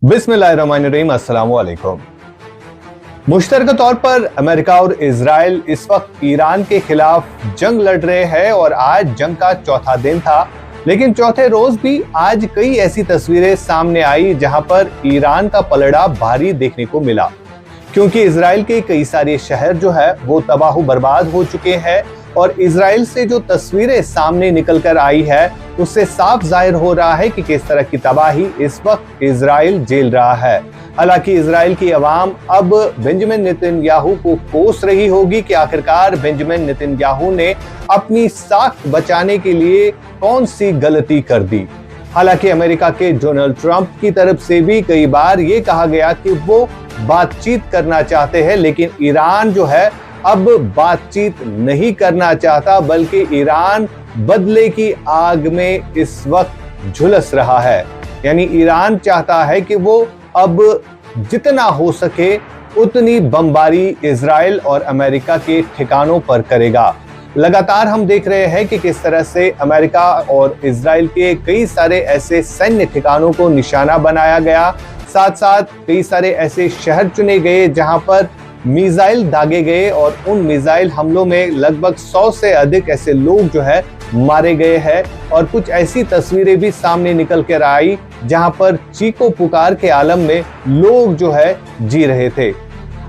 बिस्मिल्लाहिर्रहमानिर्रहीम, अस्सलाम वालेकुम। मुश्तरका तौर पर अमेरिका और इजराइल इस वक्त ईरान के खिलाफ जंग लड़ रहे हैं और आज जंग का चौथा दिन था। लेकिन चौथे रोज भी आज कई ऐसी तस्वीरें सामने आई जहां पर ईरान का पलड़ा भारी देखने को मिला, क्योंकि इजराइल के कई सारे शहर जो है वो तबाह बर्बाद हो चुके हैं और इजराइल से जो तस्वीरें सामने निकल कर आई है उससे साफ जाहिर हो रहा है कि किस तरह की तबाही इस वक्त इजराइल झेल रहा है। हालांकि इजराइल की आवाम अब बेंजामिन नेतन्याहू को कोस रही होगी कि आखिरकार बेंजामिन नेतन्याहू ने अपनी साख बचाने के लिए कौन सी गलती कर दी। हालांकि अमेरिका के डोनाल्ड ट्रंप की तरफ से भी कई बार ये कहा गया कि वो बातचीत करना चाहते हैं, लेकिन ईरान जो है अब बातचीत नहीं करना चाहता, बल्कि ईरान बदले की आग में इस वक्त झुलस रहा है। यानी ईरान चाहता है कि वो अब जितना हो सके उतनी बमबारी इजराइल और अमेरिका के ठिकानों पर करेगा। लगातार हम देख रहे हैं कि किस तरह से अमेरिका और इजराइल के कई सारे ऐसे सैन्य ठिकानों को निशाना बनाया गया, साथ साथ कई सारे ऐसे शहर चुने गए जहां पर मिसाइल दागे गए और उन मिसाइल हमलों में लगभग 100 से अधिक ऐसे लोग जो है मारे गए हैं। और कुछ ऐसी तस्वीरें भी सामने निकल कर आई जहां पर चीखो पुकार के आलम में लोग जो है जी रहे थे।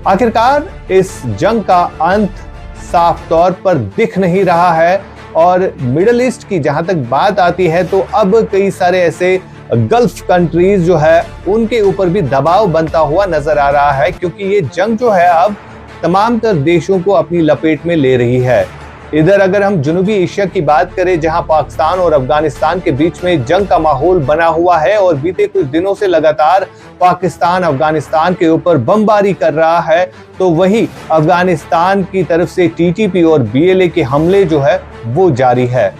आखिरकार इस जंग का अंत साफ तौर पर दिख नहीं रहा है और मिडल ईस्ट की जहां तक बात आती है तो अब कई सारे ऐसे गल्फ कंट्रीज जो है उनके ऊपर भी दबाव बनता हुआ नजर आ रहा है, क्योंकि ये जंग जो है अब तमाम तर देशों को अपनी लपेट में ले रही है। इधर अगर हम जनूबी एशिया की बात करें, जहां पाकिस्तान और अफगानिस्तान के बीच में जंग का माहौल बना हुआ है और बीते कुछ दिनों से लगातार पाकिस्तान अफगानिस्तान के ऊपर बमबारी कर रहा है, तो वहीं अफगानिस्तान की तरफ से टीटीपी और बीएलए के हमले जो है वो जारी है।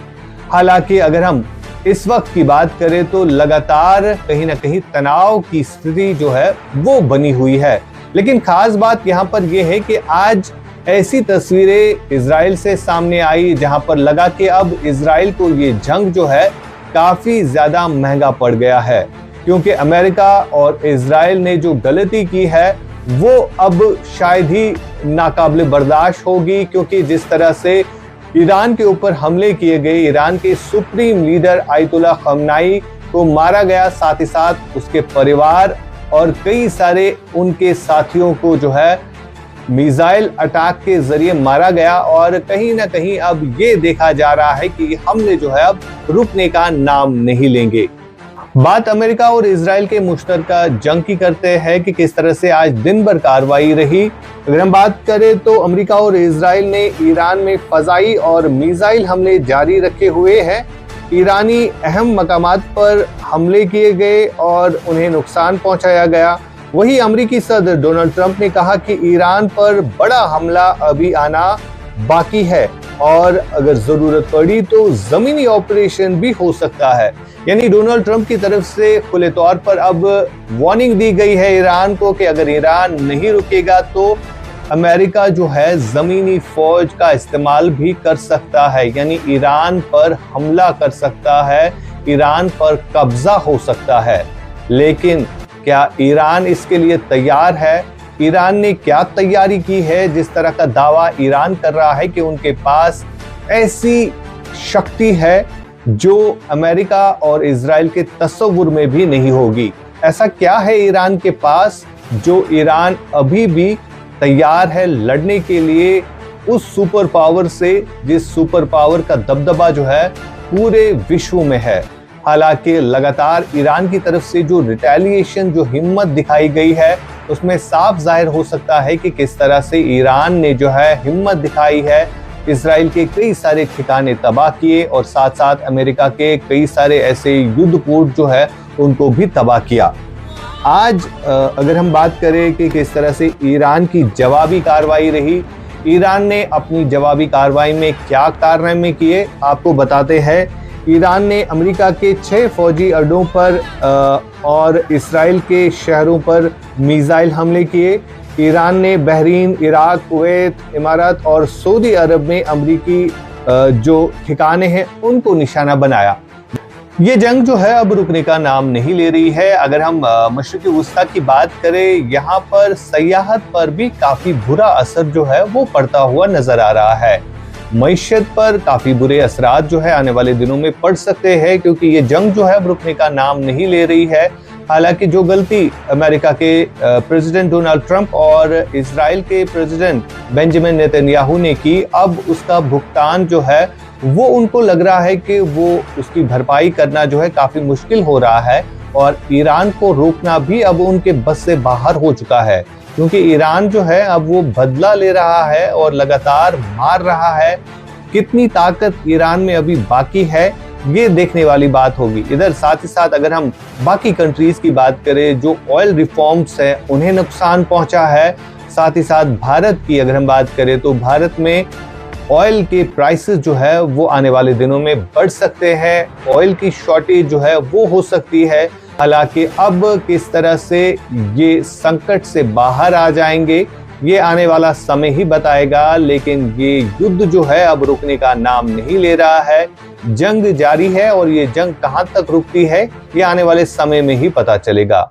हालांकि अगर हम इस वक्त की बात करें तो लगातार कहीं ना कहीं तनाव की स्थिति जो है वो बनी हुई है। लेकिन खास बात यहाँ पर यह है कि आज ऐसी तस्वीरें इजराइल से सामने आई जहां पर लगा कि अब इजराइल को ये जंग जो है काफी ज्यादा महंगा पड़ गया है, क्योंकि अमेरिका और इजराइल ने जो गलती की है वो अब शायद ही नाकाबिले बर्दाश्त होगी, क्योंकि जिस तरह से ईरान के ऊपर हमले किए गए, ईरान के सुप्रीम लीडर आयतुल्लाह खamenei को मारा गया, साथ ही साथ उसके परिवार और कई सारे उनके साथियों को जो है मिसाइल अटैक के जरिए मारा गया। और कहीं ना कहीं अब ये देखा जा रहा है कि हमले जो है अब रुकने का नाम नहीं लेंगे। बात अमेरिका और इजराइल के मुश्तरका जंग की करते हैं कि किस तरह से आज दिन भर कार्रवाई रही। अगर हम बात करें तो अमेरिका और इजराइल ने ईरान में फजाई और मिसाइल हमले जारी रखे हुए हैं। ईरानी अहम मकामात पर हमले किए गए और उन्हें नुकसान पहुंचाया गया। वही अमेरिकी सदर डोनाल्ड ट्रंप ने कहा कि ईरान पर बड़ा हमला अभी आना बाकी है और अगर जरूरत पड़ी तो जमीनी ऑपरेशन भी हो सकता है। यानी डोनाल्ड ट्रंप की तरफ से खुले तौर पर अब वार्निंग दी गई है ईरान को कि अगर ईरान नहीं रुकेगा तो अमेरिका जो है जमीनी फौज का इस्तेमाल भी कर सकता है, यानी ईरान पर हमला कर सकता है, ईरान पर कब्जा हो सकता है। लेकिन क्या ईरान इसके लिए तैयार है? ईरान ने क्या तैयारी की है? जिस तरह का दावा ईरान कर रहा है कि उनके पास ऐसी शक्ति है जो अमेरिका और इजराइल के तस्वुर में भी नहीं होगी। ऐसा क्या है ईरान के पास जो ईरान अभी भी तैयार है लड़ने के लिए उस सुपर पावर से, जिस सुपर पावर का दबदबा जो है पूरे विश्व में है। हालांकि लगातार ईरान की तरफ से जो रिटेलिएशन, जो हिम्मत दिखाई गई है, उसमें साफ जाहिर हो सकता है कि किस तरह से ईरान ने जो है हिम्मत दिखाई है, इजराइल के कई सारे ठिकाने तबाह किए और साथ साथ अमेरिका के कई सारे ऐसे युद्धपोत जो है उनको भी तबाह किया। आज अगर हम बात करें कि किस तरह से ईरान की जवाबी कार्रवाई रही, ईरान ने अपनी जवाबी कार्रवाई में क्या कारनामे किए आपको बताते हैं। ईरान ने अमेरिका के 6 फौजी अड्डों पर और इस्राइल के शहरों पर मिसाइल हमले किए। ईरान ने बहरीन, इराक, कुवैत, इमारात और सऊदी अरब में अमेरिकी जो ठिकाने हैं उनको निशाना बनाया। ये जंग जो है अब रुकने का नाम नहीं ले रही है। अगर हम मशरिकी वुस्ता की बात करें, यहाँ पर सयाहत पर भी काफी बुरा असर जो है वो पड़ता हुआ नजर आ रहा है। मईशत पर काफी बुरे असरात जो है आने वाले दिनों में पड़ सकते हैं, क्योंकि ये जंग जो है अब रुकने का नाम नहीं ले रही है। हालांकि जो गलती अमेरिका के प्रेसिडेंट डोनाल्ड ट्रंप और इजराइल के प्रेसिडेंट बेंजामिन नेतन्याहू ने की, अब उसका भुगतान जो है वो उनको लग रहा है कि वो उसकी भरपाई करना जो है काफी मुश्किल हो रहा है, और ईरान को रोकना भी अब उनके बस से बाहर हो चुका है, क्योंकि ईरान जो है अब वो बदला ले रहा है और लगातार मार रहा है। कितनी ताकत ईरान में अभी बाकी है ये देखने वाली बात होगी। इधर साथ ही साथ अगर हम बाकी कंट्रीज की बात करें, जो ऑयल रिफॉर्म्स हैं उन्हें नुकसान पहुंचा है। साथ ही साथ भारत की अगर हम बात करें तो भारत में ऑयल के प्राइसेस जो है वो आने वाले दिनों में बढ़ सकते हैं। ऑयल की शॉर्टेज जो है वो हो सकती है। हालांकि अब किस तरह से ये संकट से बाहर आ जाएंगे ये आने वाला समय ही बताएगा, लेकिन ये युद्ध जो है अब रुकने का नाम नहीं ले रहा है। जंग जारी है और ये जंग कहां तक रुकती है ये आने वाले समय में ही पता चलेगा।